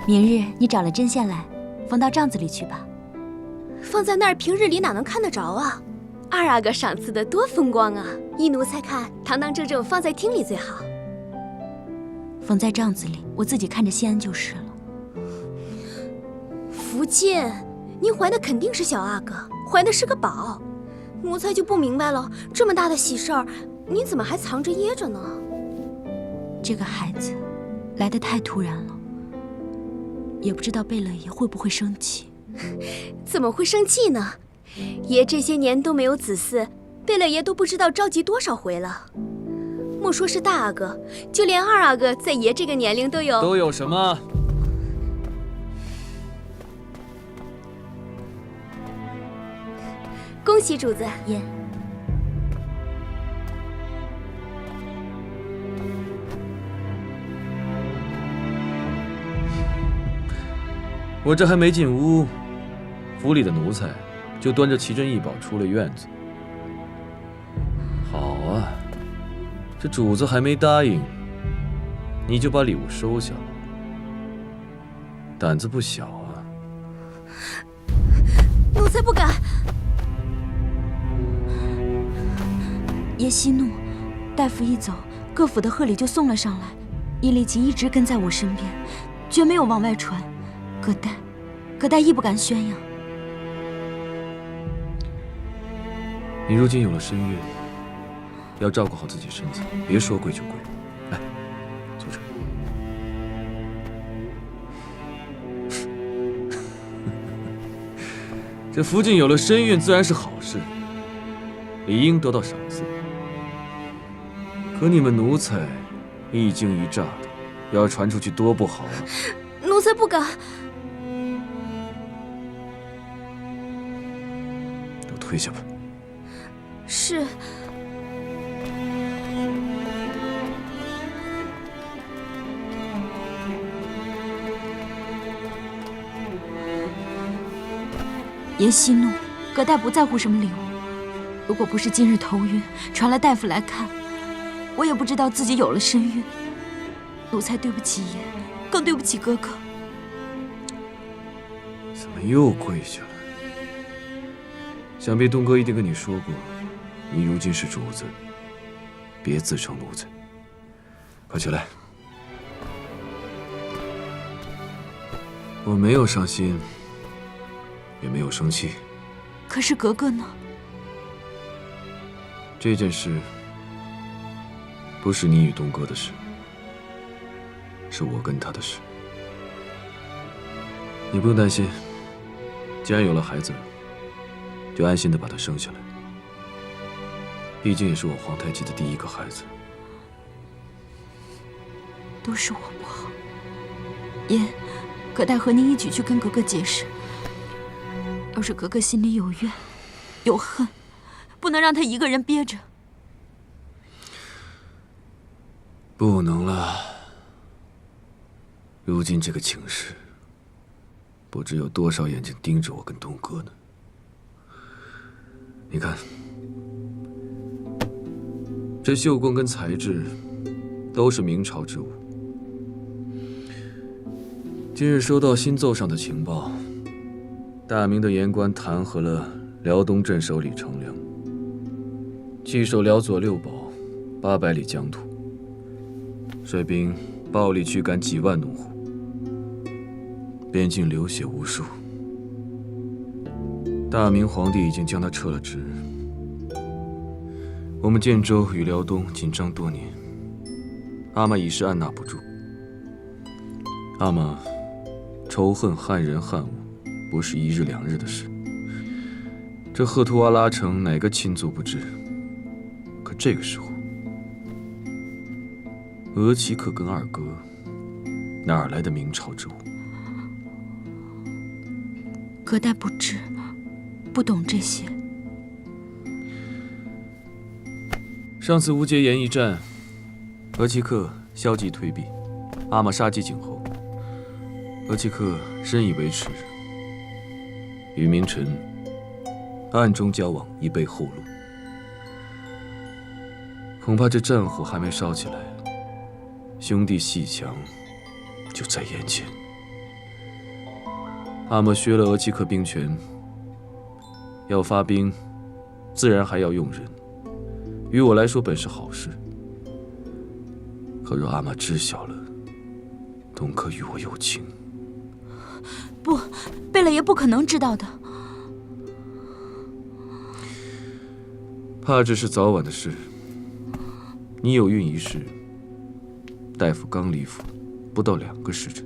明日你找了针线来，缝到帐子里去吧。放在那儿，平日里哪能看得着啊？二阿哥赏赐的多风光啊！依奴才看，堂堂正正放在厅里最好。缝在帐子里，我自己看着心安就是了。福晋，您怀的肯定是小阿哥，怀的是个宝。奴才就不明白了，这么大的喜事儿，您怎么还藏着掖着呢？这个孩子来得太突然了，也不知道贝勒爷会不会生气。怎么会生气呢？爷这些年都没有子嗣，贝勒爷都不知道召集多少回了。莫说是大阿哥，就连二阿哥在爷这个年龄都有什么？恭喜主子爷。我这还没进屋，府里的奴才就端着奇珍异宝出了院子。好啊，这主子还没答应，你就把礼物收下了，胆子不小啊！奴才不敢。爷息怒，大夫一走，各府的贺礼就送了上来，伊利吉一直跟在我身边，绝没有往外传。葛代亦不敢宣扬。你如今有了身孕，要照顾好自己身子，别说跪就跪。来，坐这儿。这福晋有了身孕，自然是好事，理应得到赏赐。可你们奴才一惊一乍的，要传出去多不好啊！奴才不敢。都退下吧。是。爷息怒，葛代不在乎什么礼物。如果不是今日头晕，传了大夫来看，我也不知道自己有了身孕。奴才对不起爷，更对不起哥哥。怎么又跪下了？想必东哥一定跟你说过，你如今是主子，别自称奴才。快起来！我没有伤心，也没有生气。可是格格呢？这件事不是你与东哥的事，是我跟他的事。你不用担心，既然有了孩子，就安心的把他生下来。毕竟也是我皇太极的第一个孩子。都是我不好。爷，葛代和您一起去跟格格解释。要是格格心里有怨有恨，不能让他一个人憋着。不能了。如今这个情势，不知有多少眼睛盯着我跟东哥呢。你看，这绣弓跟材质都是明朝之物。今日收到新奏上的情报，大明的言官弹劾了辽东镇守李成梁，弃守辽左六堡800里疆土，率兵暴力驱赶几万农户，边境流血无数。大明皇帝已经将他撤了职。我们建州与辽东紧张多年，阿玛已是按捺不住。阿玛仇恨汉人汉物，不是一日两日的事。这赫图阿拉城哪个亲族不知？可这个时候，额齐克跟二哥哪儿来的明朝之物？葛代不知，不懂这些。上次乌节岩一战，额齐克消极退避，阿玛杀鸡儆猴。额齐克深以为耻，与明臣暗中交往，以备后路。恐怕这战火还没烧起来，兄弟阋墙就在眼前。阿嬷削了额济克兵权，要发兵，自然还要用人。于我来说本是好事，可若阿嬷知晓了，东哥与我有情。不，贝勒爷不可能知道的。怕只是早晚的事。你有孕一事，大夫刚离府，不到2个时辰，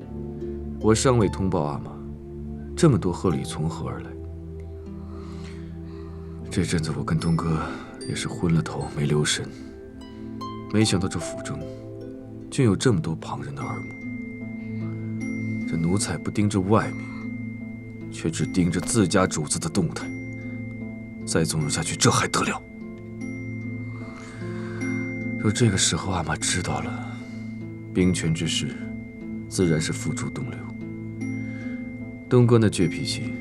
我尚未通报阿嬷，这么多贺礼从何而来？这阵子我跟东哥也是昏了头没留神，没想到这府中竟有这么多旁人的耳目。这奴才不盯着外面，却只盯着自家主子的动态，再纵容下去，这还得了？若这个时候阿嬷知道了，兵权之事，自然是付诸东流。东哥那倔脾气，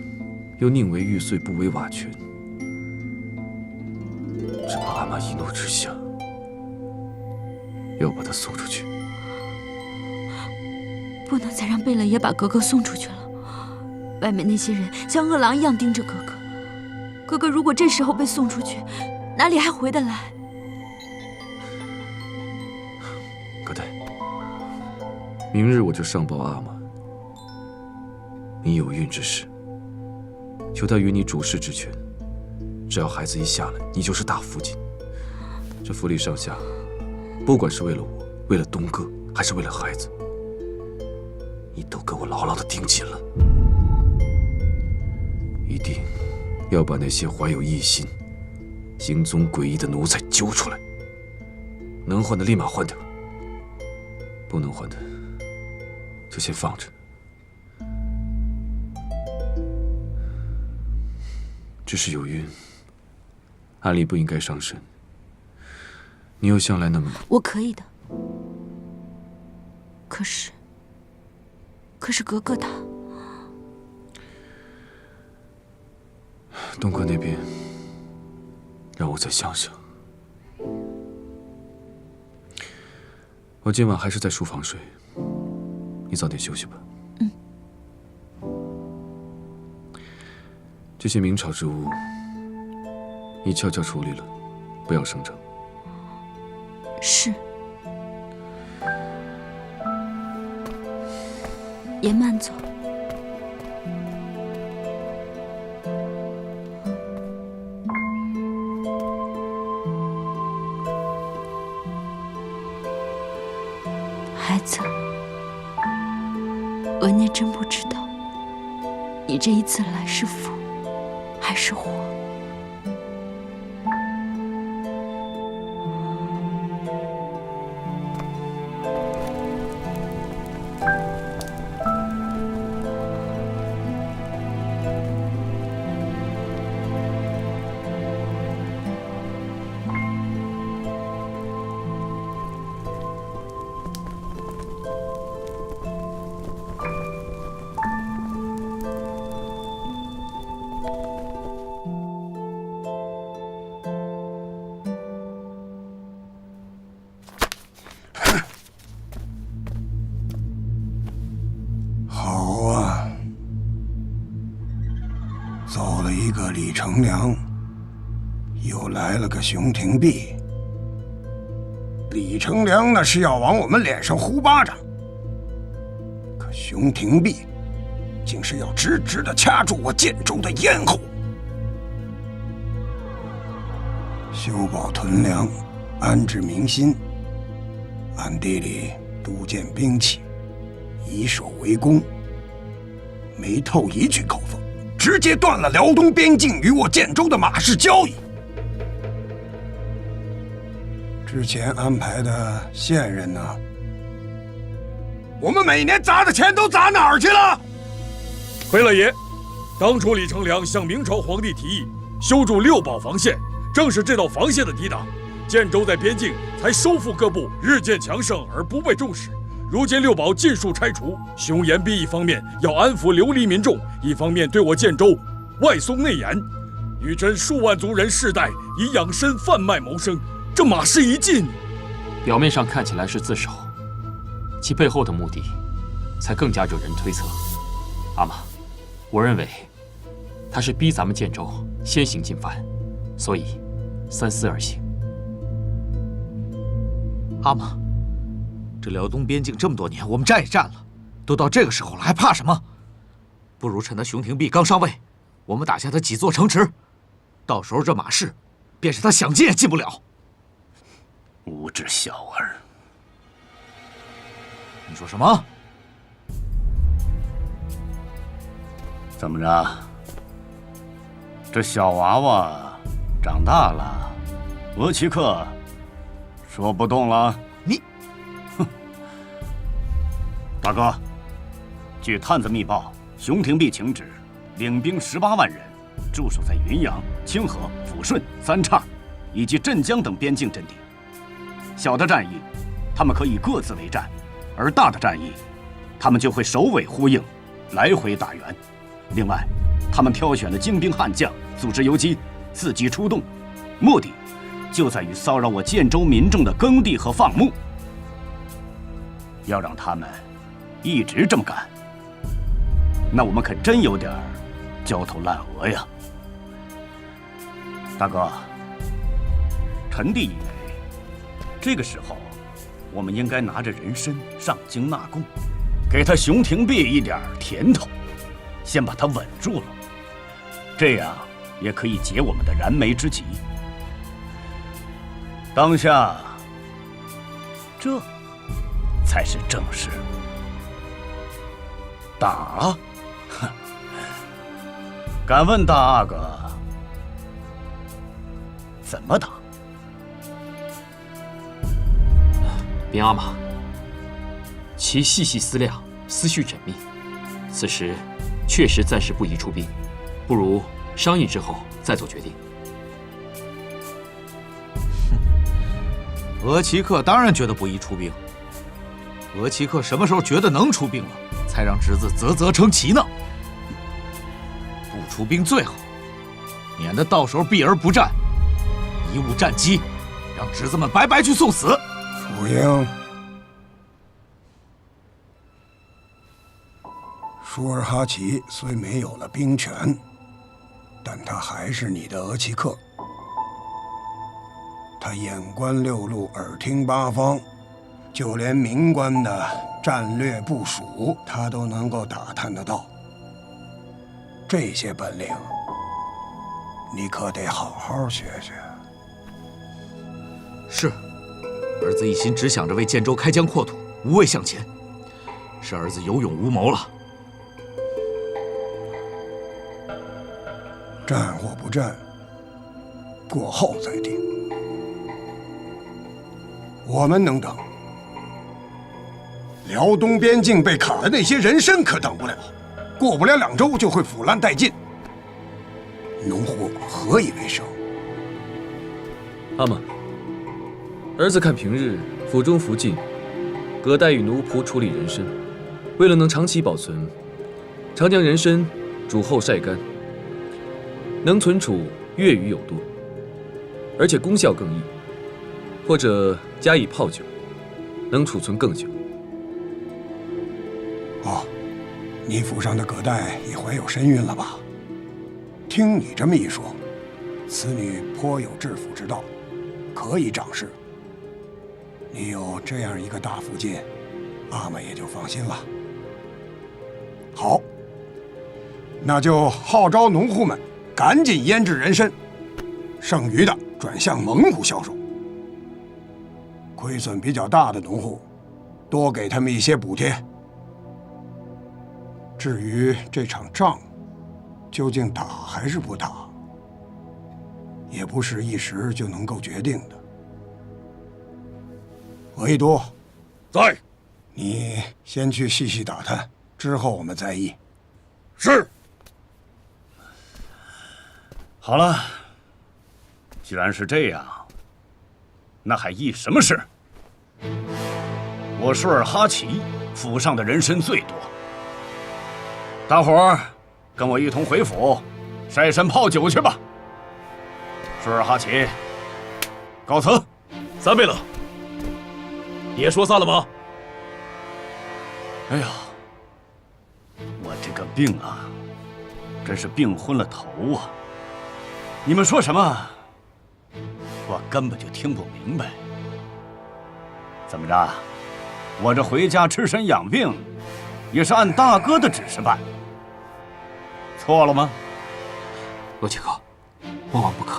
又宁为玉碎不为瓦全，只怕阿嬷一怒之下，要把他送出去。不能再让贝勒爷把格格送出去了。外面那些人像饿狼一样盯着格格，格格如果这时候被送出去，哪里还回得来？葛代，明日我就上报阿嬷，你有孕之事，求他与你主事之权。只要孩子一下来，你就是大福晋。这府里上下，不管是为了我，为了东哥，还是为了孩子，你都给我牢牢地盯紧了，一定要把那些怀有异心、行踪诡异的奴才揪出来，能换的立马换掉，不能换的就先放着。只是有孕，按理不应该伤身。你又向来那么……我可以的。可是格格他……东哥那边，让我再想想。我今晚还是在书房睡，你早点休息吧。嗯。这些明朝之物，你悄悄处理了，不要声张。是。爷慢走。孩子，额内真不知道，你这一次来是福还是祸？走了一个李成梁，又来了个熊廷弼。李成梁那是要往我们脸上呼巴掌，可熊廷弼竟是要直直地掐住我建州的咽喉。修保屯粮，安置民心，暗地里督建兵器，以守为攻，没透一句口风，直接断了辽东边境与我建州的马市交易。之前安排的线人呢？我们每年砸的钱都砸哪儿去了？回了爷，当初李成梁向明朝皇帝提议修筑六堡防线，正是这道防线的抵挡，建州在边境才收复各部，日渐强盛而不被重视。如今六堡尽数拆除，熊延弼一方面要安抚流离民众，一方面对我建州外松内严，女真数万族人世代以养身贩卖谋生，这马市一进，表面上看起来是自首，其背后的目的才更加惹人推测。阿玛，我认为他是逼咱们建州先行进犯，所以三思而行。阿玛，这辽东边境这么多年，我们战也战了，都到这个时候了，还怕什么？不如趁他熊廷弼刚上位，我们打下他几座城池，到时候这马氏，便是他想进也进不了。无知小儿！你说什么？怎么着？这小娃娃长大了，额齐克说不动了？你，哼！大哥，据探子密报，熊廷弼请旨，领兵18万人，驻守在云阳、清河、抚顺、三岔以及镇江等边境阵地。小的战役，他们可以各自为战；而大的战役，他们就会首尾呼应，来回打援。另外，他们挑选的精兵悍将，组织游击，伺机出动，目的就在于骚扰我建州民众的耕地和放牧。要让他们一直这么干，那我们可真有点焦头烂额呀！大哥，臣弟以为，这个时候我们应该拿着人参上京纳贡，给他熊廷弼一点甜头，先把他稳住了，这样也可以解我们的燃眉之急。当下，这才是正事。打？哼！敢问大阿哥，怎么打？禀阿玛，其细细思量，思绪缜密，此时确实暂时不宜出兵，不如商议之后再做决定。额齐克当然觉得不宜出兵。额齐克什么时候觉得能出兵了，才让侄子啧啧称奇呢？不出兵最好，免得到时候避而不战，贻误战机，让侄子们白白去送死。楚英，舒尔哈齐虽没有了兵权，但他还是你的额齐克。他眼观六路，耳听八方，就连民官的战略部署，他都能够打探得到。这些本领，你可得好好学学。是，儿子一心只想着为建州开疆扩土，无畏向前，是儿子有勇无谋了。战或不战，过后再定。我们能等，辽东边境被砍的那些人参可等不了，过不了2周就会腐烂殆尽。农户何以为生？阿玛，儿子看平日府中福晋，葛代与奴仆处理人参，为了能长期保存，常将人参煮后晒干，能存储月余有多，而且功效更益。或者加以泡酒，能储存更久。哦，你府上的葛代也怀有身孕了吧？听你这么一说，此女颇有治府之道，可以长势。你有这样一个大福晋，阿玛也就放心了。好，那就号召农户们赶紧腌制人参，剩余的转向蒙古销售。亏损比较大的农户，多给他们一些补贴。至于这场仗，究竟打还是不打，也不是一时就能够决定的。额亦都，在。你先去细细打探，之后我们再议。是。好了，既然是这样，那还议什么事？我舒尔哈齐府上的人参最多，大伙儿跟我一同回府晒参泡酒去吧。舒尔哈齐，告辞。三贝勒，也说散了吗？哎呀，我这个病啊，真是病昏了头啊！你们说什么，我根本就听不明白。怎么着？我这回家吃参养病，也是按大哥的指示办，错了吗？罗杰克，万万不可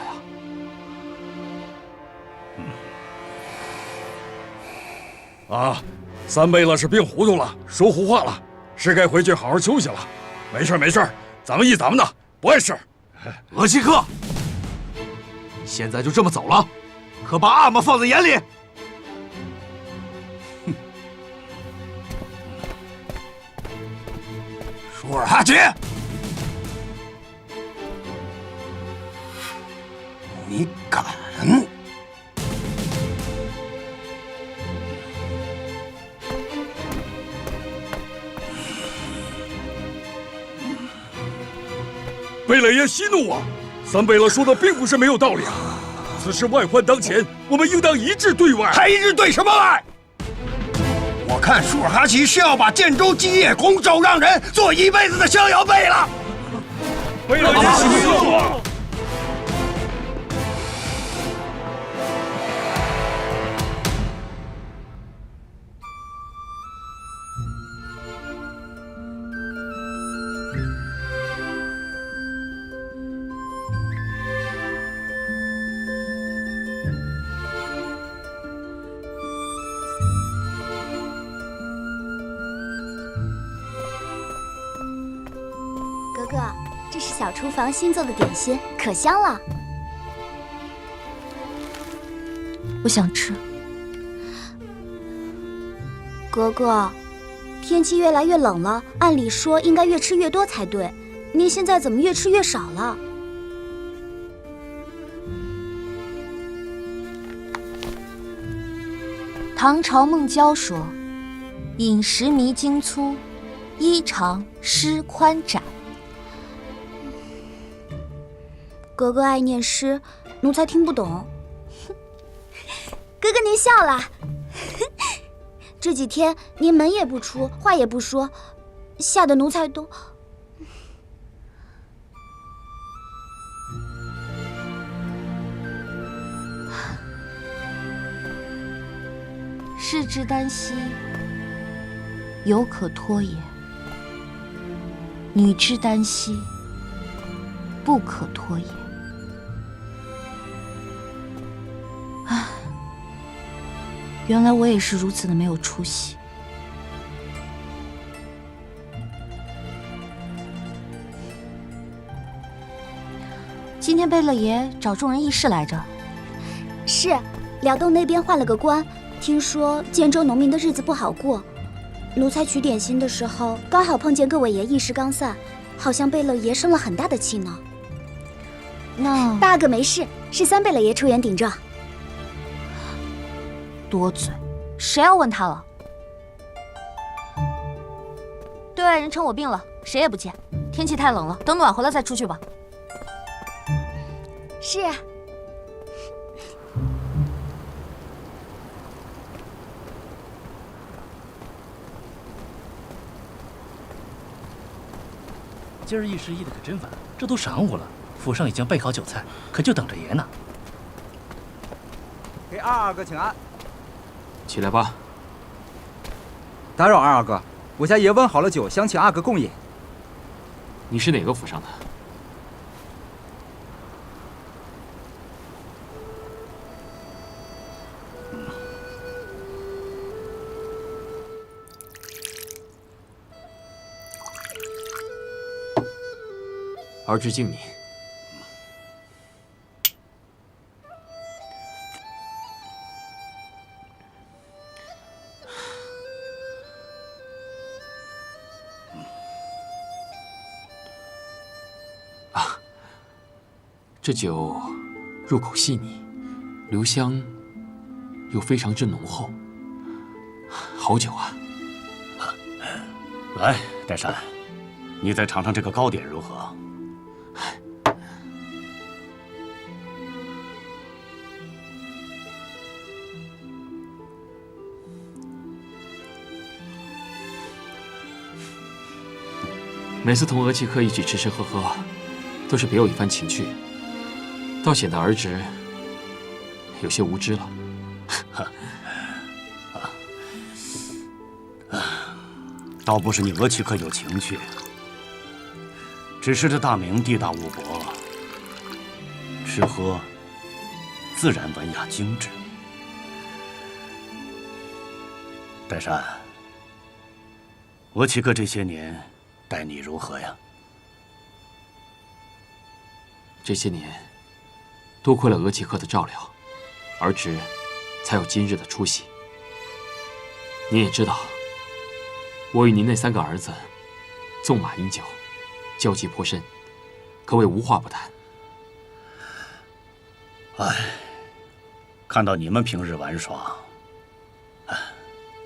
呀！啊，三贝勒是病糊涂了，说胡话了，是该回去好好休息了。没事没事，咱们一咱们的，不碍事。额齐克，现在就这么走了，可把阿玛放在眼里。舒尔哈齐，你敢！贝勒爷息怒啊！三贝勒说的并不是没有道理啊。此事外患当前，我们应当一致对外。还一致对什么外？我看舒尔哈齐是要把建州基业拱手让人，做一辈子的逍遥贝了。贝勒爷息怒啊！哥哥，这是小厨房新做的点心，可香了。我想吃。哥哥，天气越来越冷了，按理说应该越吃越多才对，您现在怎么越吃越少了？唐朝孟郊说：“饮食弥精粗，衣长诗宽窄。”哥哥爱念诗，奴才听不懂。哥哥您笑了。这几天您门也不出，话也不说，吓得奴才都……士之耽兮，犹可脱也；女之耽兮，不可脱也。唉，原来我也是如此的没有出息。今天贝勒爷找众人议事来着。是，辽东那边换了个官，听说建州农民的日子不好过。奴才取点心的时候，刚好碰见各位爷议事刚散，好像贝勒爷生了很大的气呢。那大阿哥没事，是三贝勒爷出言顶撞。多嘴，谁要问他了？对外人称我病了，谁也不见。天气太冷了，等暖和了再出去吧。是。今儿议事议的可真晚，这都晌午了，府上已经备好酒菜，可就等着爷呢。给二阿哥请安。起来吧。打扰二阿哥，我家爷温好了酒，想请阿哥共饮。你是哪个府上的？儿之敬你。啊，这酒入口细腻，留香又非常之浓厚，好酒啊！来，戴珊，你再尝尝这个糕点如何？每次同额齐克一起吃吃喝喝，都是别有一番情趣，倒显得儿侄有些无知了。倒不是你额齐克有情趣，只是这大明地大物博，吃喝自然文雅精致。岱山，额齐克这些年待你如何呀？这些年，多亏了额齐克的照料，儿侄才有今日的出息。您也知道，我与您那3个儿子，纵马饮酒，交际颇深，可谓无话不谈。唉，看到你们平日玩耍，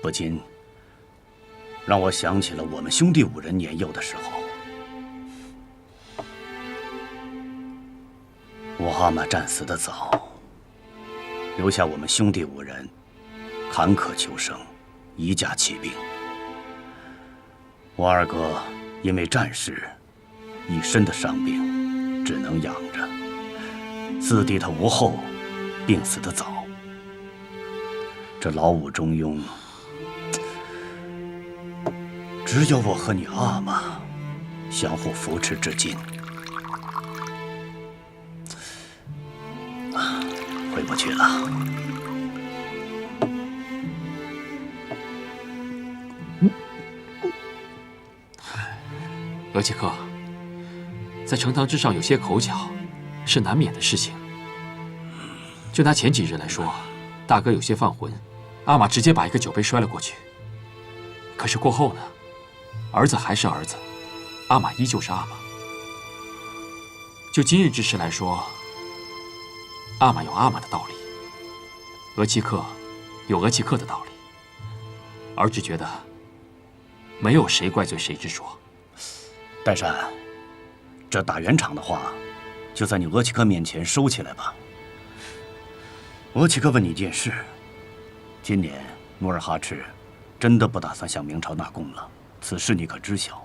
不禁让我想起了我们兄弟5人年幼的时候。我阿玛战死的早，留下我们兄弟5人坎坷求生，一架起兵。我2哥因为战事一身的伤病，只能养着。4弟他无后，病死的早。这老5中庸，只有我和你阿玛相互扶持至今。回不去了。额齐克，在呈堂之上有些口角，是难免的事情。就拿前几日来说，大哥有些犯浑，阿玛直接把一个酒杯摔了过去。可是过后呢，儿子还是儿子，阿玛依旧是阿玛。就今日之事来说，阿玛有阿玛的道理，额齐克有额齐克的道理，儿只觉得没有谁怪罪谁之说。岱山，这打圆场的话，就在你额齐克面前收起来吧。额齐克问你一件事：今年努尔哈赤真的不打算向明朝纳贡了？此事你可知晓？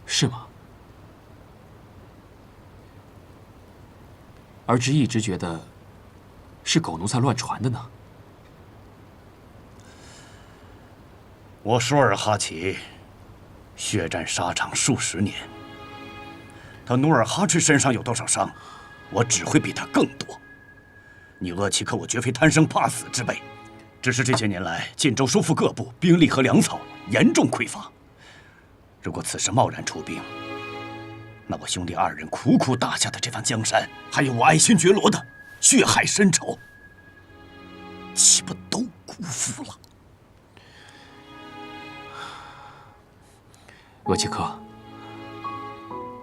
是吗？儿只一直觉得是狗奴才乱传的呢。我舒尔哈齐血战沙场数10年，他努尔哈赤身上有多少伤，我只会比他更多。你额齐克，我绝非贪生怕死之辈，只是这些年来晋州收复各部，兵力和粮草严重匮乏。如果此时贸然出兵，那我兄弟2人苦苦打下的这番江山，还有我爱新觉罗的血海深仇，岂不都辜负了？额齐克，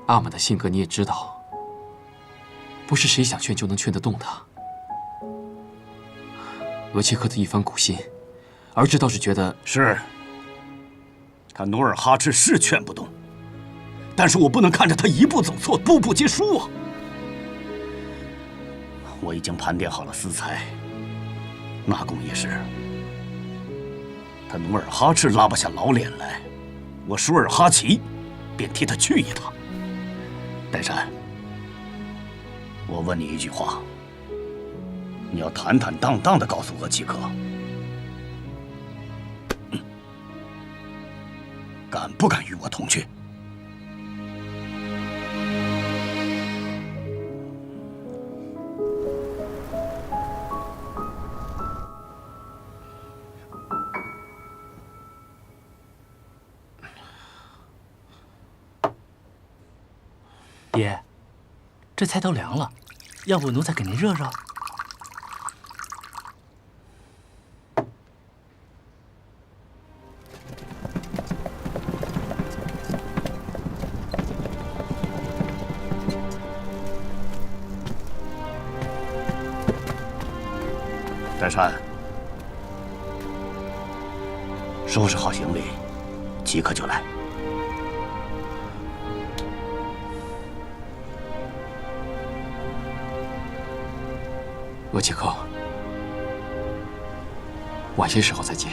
阿玛的性格你也知道，不是谁想劝就能劝得动他。额齐克的一番苦心，儿只倒是觉得是。他努尔哈赤是劝不动，但是我不能看着他一步走错，步步皆输啊！我已经盘点好了私财，纳贡一事，他努尔哈赤拉不下老脸来，我舒尔哈齐便替他去一趟。岱山，我问你一句话，你要坦坦荡荡地告诉额齐克，敢不敢与我同去？爷，这菜都凉了，要不奴才给您热热？岱山，收拾好行李，即刻就来。额齐克，晚些时候再见。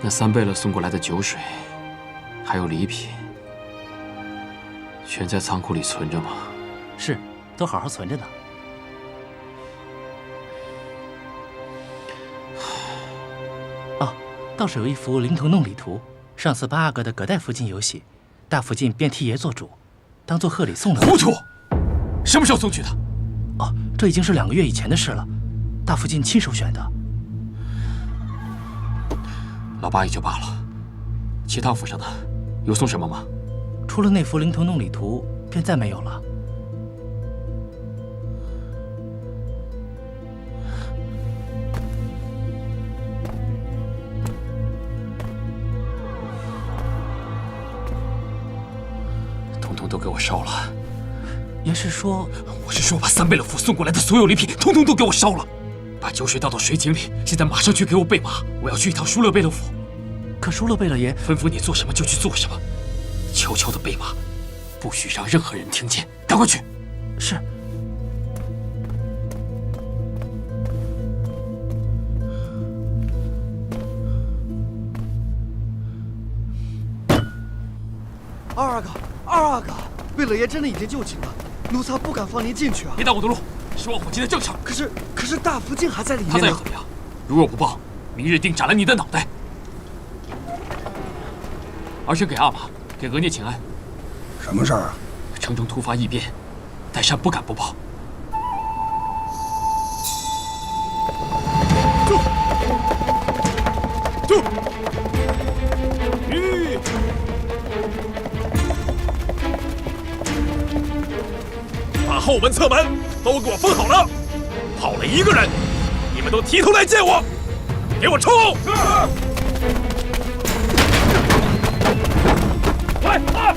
那三贝勒送过来的酒水，还有礼品，全在仓库里存着吗？是，都好好存着呢。哦，倒是有一幅灵童弄礼图，上次八阿哥的葛代附近有写，大福晋便替爷做主，当做贺礼送了。糊涂！什么时候送去的？哦，这已经是2个月以前的事了，大福晋亲手选的。老八也就罢了，其他府上的有送什么吗？除了那幅灵童弄礼图，便再没有了。统统都给我烧了。爷是说？我是说把三贝勒府送过来的所有礼品，统统都给我烧了。把酒水倒到水井里，现在马上去给我备马，我要去一趟舒勒贝勒府。可舒勒贝勒爷吩咐你做什么就去做什么，悄悄的备马，不许让任何人听见。赶快去！是。二阿哥，贝勒爷真的已经就寝了，奴才不敢放您进去啊！别挡我的路，是望虎进的正事。可是大福晋还在里面呢。他再又怎么样？如若不报，明日定斩了你的脑袋。儿臣给阿玛、给额聂请安。什么事儿啊？城中突发异变，代善不敢不报。住！把后门、侧门都给我封好了，跑了1个人，你们都提头来见我，给我冲！快啊！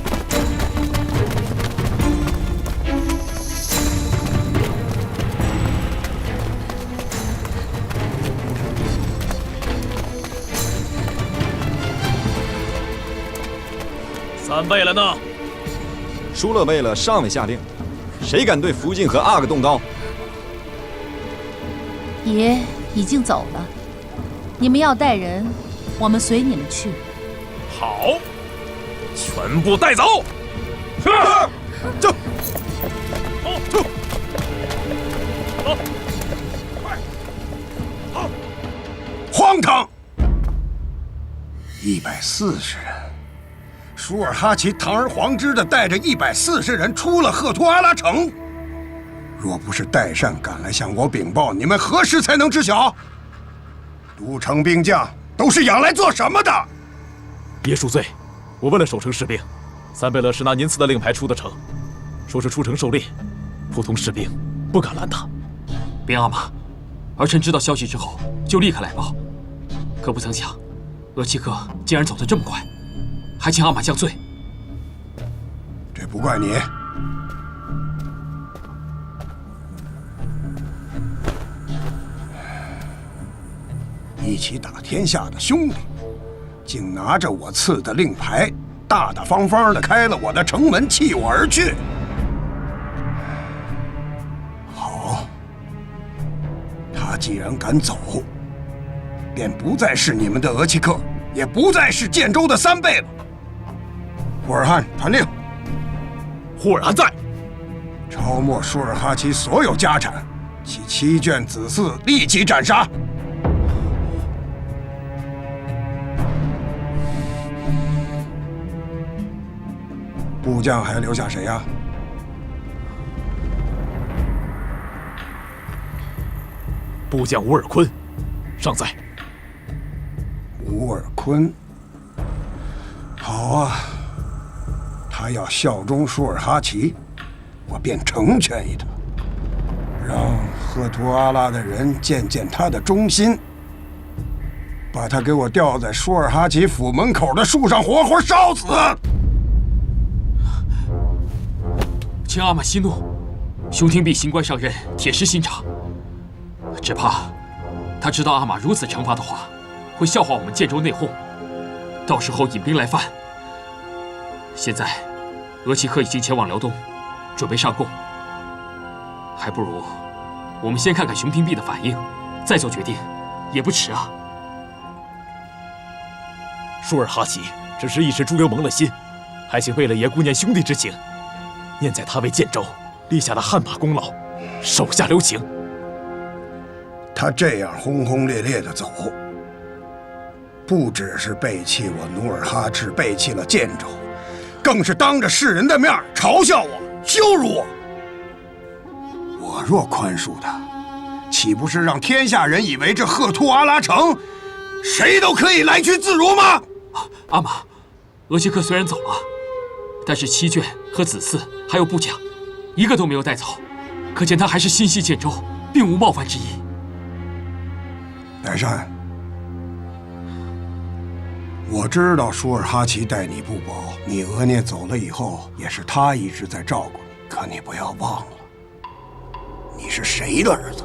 三贝勒呢？舒勒贝勒尚未下令，谁敢对福晋和阿哥动刀？爷已经走了，你们要带人，我们随你们去。好，全部带走！走，走，走，快，好！荒唐！140人，舒尔哈齐堂而皇之的带着140人出了赫图阿拉城。若不是代善赶来向我禀报，你们何时才能知晓？都城兵将都是养来做什么的？爷恕罪，我问了守城士兵，三贝勒是拿您赐的令牌出的城，说是出城狩猎，普通士兵不敢拦他。边阿玛，儿臣知道消息之后就立刻来报，可不曾想，额齐克竟然走得这么快，还请阿玛降罪。这不怪你。一起打天下的兄弟，竟拿着我赐的令牌，大大方方地开了我的城门，弃我而去。好，他既然敢走，便不再是你们的额齐克，也不再是建州的三贝了。霍尔汗传令，霍尔汗在，抄没舒尔哈齐所有家产，其7眷子嗣立即斩杀。部将还留下谁呀？部将乌尔坤，尚在。乌尔坤，好啊，他要效忠舒尔哈齐，我便成全一他，让赫图阿拉的人见见他的忠心，把他给我吊在舒尔哈齐府门口的树上活活烧死。请阿玛息怒，兄听婢行官上任，铁石心肠。只怕他知道阿玛如此惩罚的话，会笑话我们建州内讧，到时候引兵来犯。现在，额齐克已经前往辽东，准备上贡，还不如我们先看看熊廷弼的反应，再做决定，也不迟啊。舒尔哈齐只是一时猪油蒙了心，还请贝勒爷顾念兄弟之情，念在他为建州立下的汗马功劳，手下留情。他这样轰轰烈烈的走，不只是背弃我努尔哈赤，背弃了建州，更是当着世人的面嘲笑我、羞辱我。我若宽恕他，岂不是让天下人以为这赫图阿拉城谁都可以来去自如吗？阿玛，额齐克虽然走了，但是七眷和子嗣还有部将，一个都没有带走，可见他还是心系建州，并无冒犯之意。乃善，我知道舒尔哈齐待你不薄，你额聂走了以后，也是他一直在照顾你。可你不要忘了，你是谁的儿子？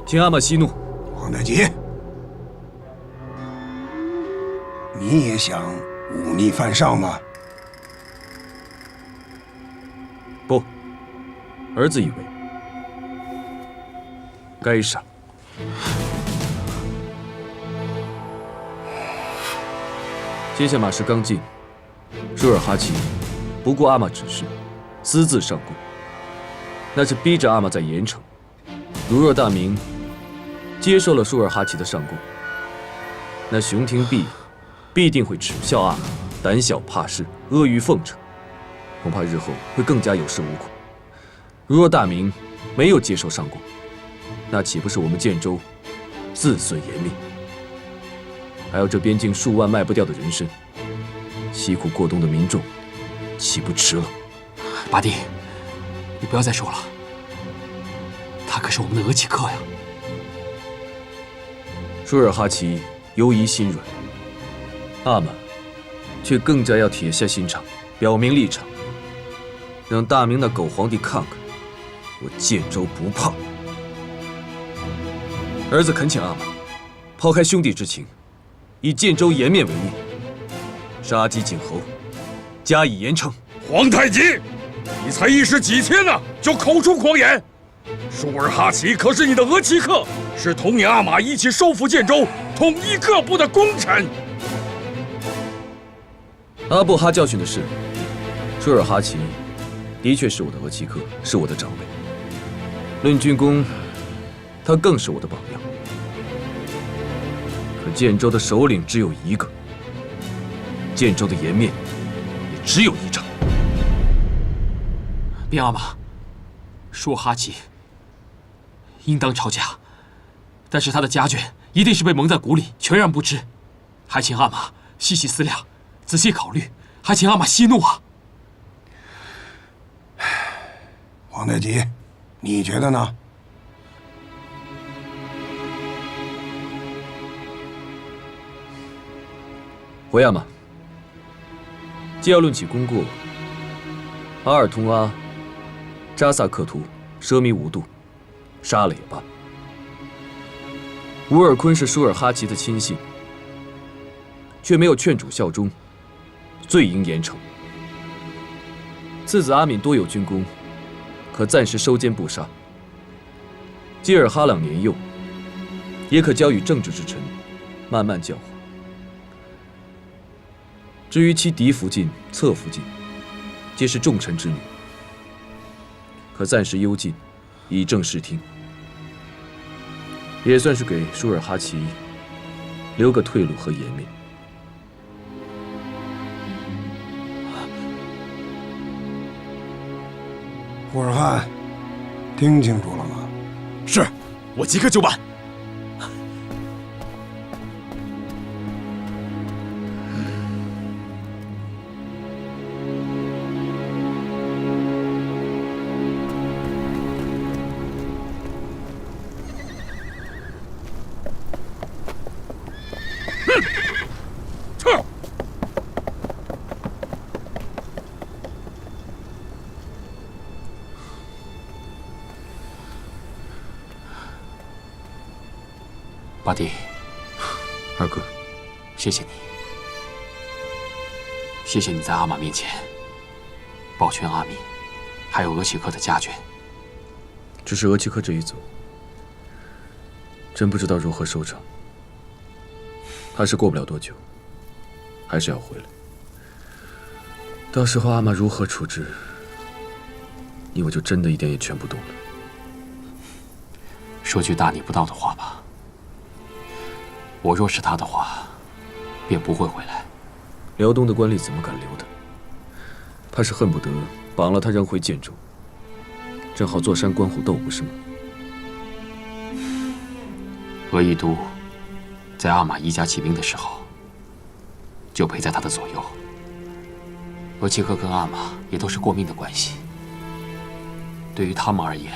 请阿玛息怒。皇太极，你也想忤逆犯上吗？不，儿子以为该杀。接下马氏刚进，舒尔哈齐不顾阿玛指示，私自上贡，那是逼着阿玛在盐城。如若大明接受了舒尔哈齐的上贡，那熊廷弼必定会耻笑阿玛胆小怕事、阿谀奉承，恐怕日后会更加有恃无恐。如若大明没有接受上贡，那岂不是我们建州自损颜面？还有这边境数万卖不掉的人参，辛苦过冬的民众岂不吃了？八弟，你不要再说了，他可是我们的额齐克呀。舒尔哈齐犹疑心软，阿玛却更加要铁下心肠，表明立场，让大明那狗皇帝看看我建州不怕。儿子恳请阿玛抛开兄弟之情，以建州颜面为念，杀鸡儆猴，加以严惩。皇太极，你才一时几天呢，就口出狂言！舒尔哈齐可是你的额齐克，是同你阿玛一起收复建州、统一各部的功臣。阿布哈教训的是，舒尔哈齐的确是我的额齐克，是我的长辈。论军功，他更是我的榜样。可建州的首领只有一个，建州的颜面也只有一张。禀阿玛，舒尔哈齐应当抄家，但是他的家眷一定是被蒙在鼓里，全然不知。还请阿玛细细思量，仔细考虑，还请阿玛息怒啊！皇太极，你觉得呢？回阿玛，既要论起功过，阿尔通阿、扎萨克图奢靡无度，杀了也罢。乌尔坤是舒尔哈齐的亲信，却没有劝主效忠，罪应严惩。次子阿敏多有军功，可暂时收监不杀。基尔哈朗年幼，也可交与正直之臣，慢慢教化。至于其嫡福晋、侧福晋，皆是重臣之女，可暂时幽禁，以正视听，也算是给舒尔哈齐留个退路和颜面。胡尔汗，听清楚了吗？是，我即刻就办。八弟，二哥，谢谢你，谢谢你在阿玛面前保全阿敏，还有额齐克的家眷。只是额齐克这一走，真不知道如何收场。怕是过不了多久，还是要回来。到时候阿玛如何处置，你我就真的一点也劝不动了。说句大逆不道的话吧，我若是他的话，便不会回来。辽东的官吏怎么敢留他？怕是恨不得绑了他扔回建州，正好坐山观虎斗，不是吗？额亦都在阿玛一家起兵的时候，就陪在他的左右。额齐克跟阿玛也都是过命的关系，对于他们而言，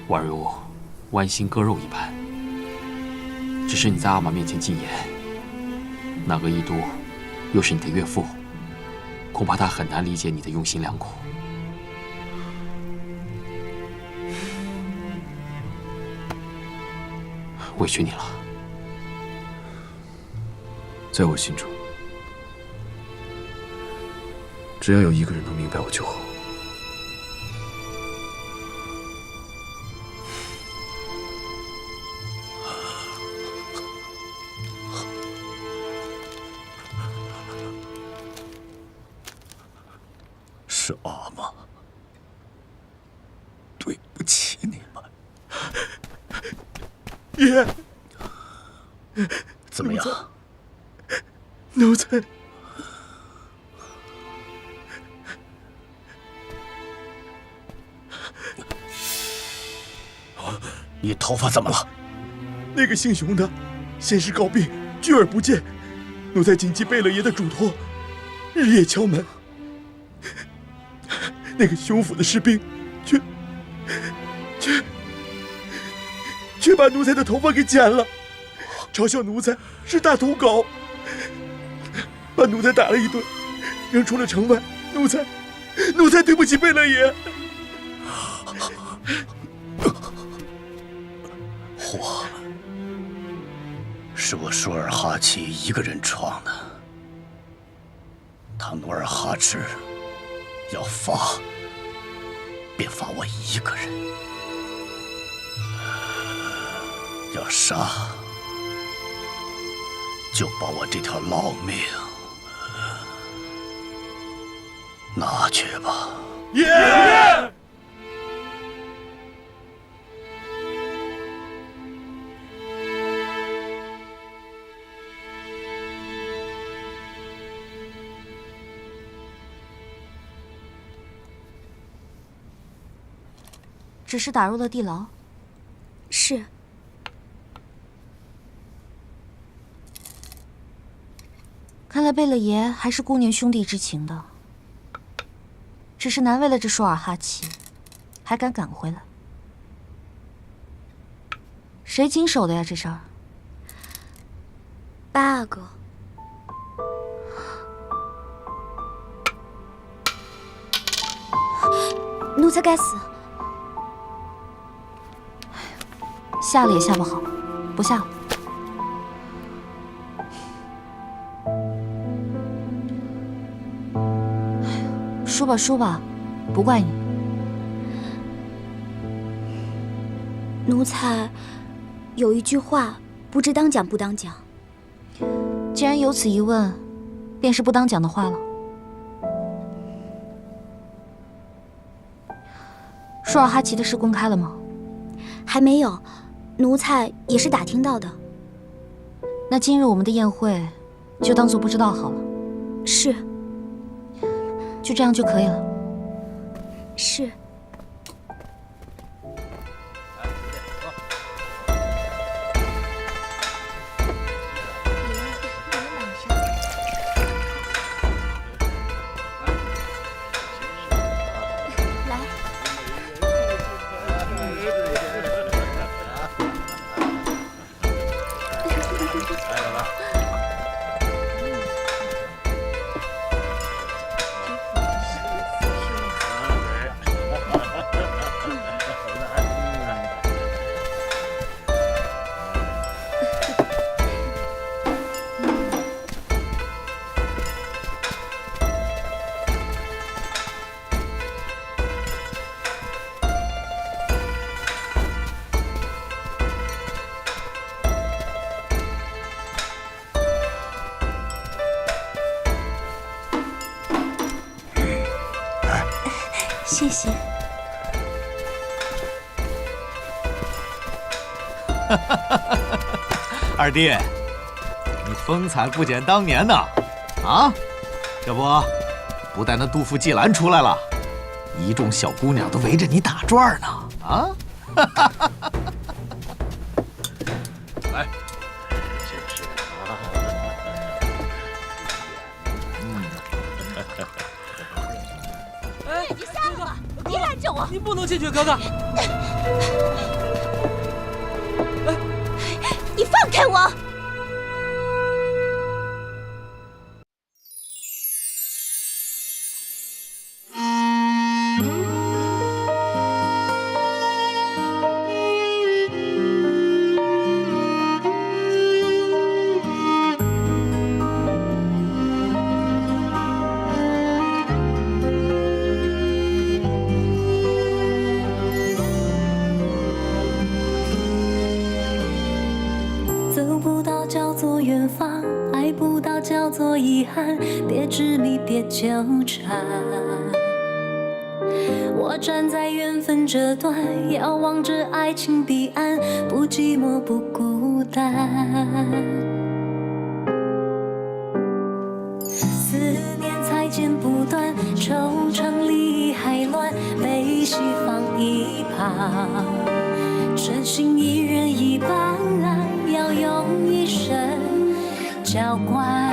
宛如剜心割肉一般。只是你在阿玛面前进言，那额亦都又是你的岳父，恐怕他很难理解你的用心良苦。委屈你了。在我心中，只要有一个人能明白我就好。是阿玛，对不起你们。爷，怎么样？奴才，你头发怎么了？那个姓熊的，先是告病，拒而不见。奴才谨记贝勒爷的嘱托，日夜敲门。那个熊府的士兵，却把奴才的头发给剪了，嘲笑奴才是大土狗，把奴才打了一顿，扔出了城外。奴才对不起贝勒爷。祸是我舒尔哈齐一个人闯的，他努尔哈赤要罚，便罚我一个人；要杀，就把我这条老命拿去吧。爷！只是打入了地牢。是。看来贝勒爷还是顾念兄弟之情的，只是难为了这舒尔哈齐，还敢赶回来。谁经手的呀？这事儿8个。奴才该死。下了也下不好，不下了。输吧输吧，不怪你。奴才有一句话，不知当讲不当讲。既然有此一问，便是不当讲的话了。舒尔哈齐的事公开了吗？还没有。奴才也是打听到的。那今日我们的宴会，就当做不知道好了。是。就这样就可以了。是。谢谢。二弟，你风采不减当年呐！啊，这不带那杜甫季兰出来了，一众小姑娘都围着你打转呢！啊！来，哎，你瞎了吗？别拦着我！你不能进去，哥哥。你放开我！叫做遗憾，别执迷，别纠缠。我站在缘分这端，遥望着爱情彼岸，不寂寞，不孤单。思念才剪不断，惆怅离还乱，悲喜放一旁。真心一人一半，要用一生浇灌。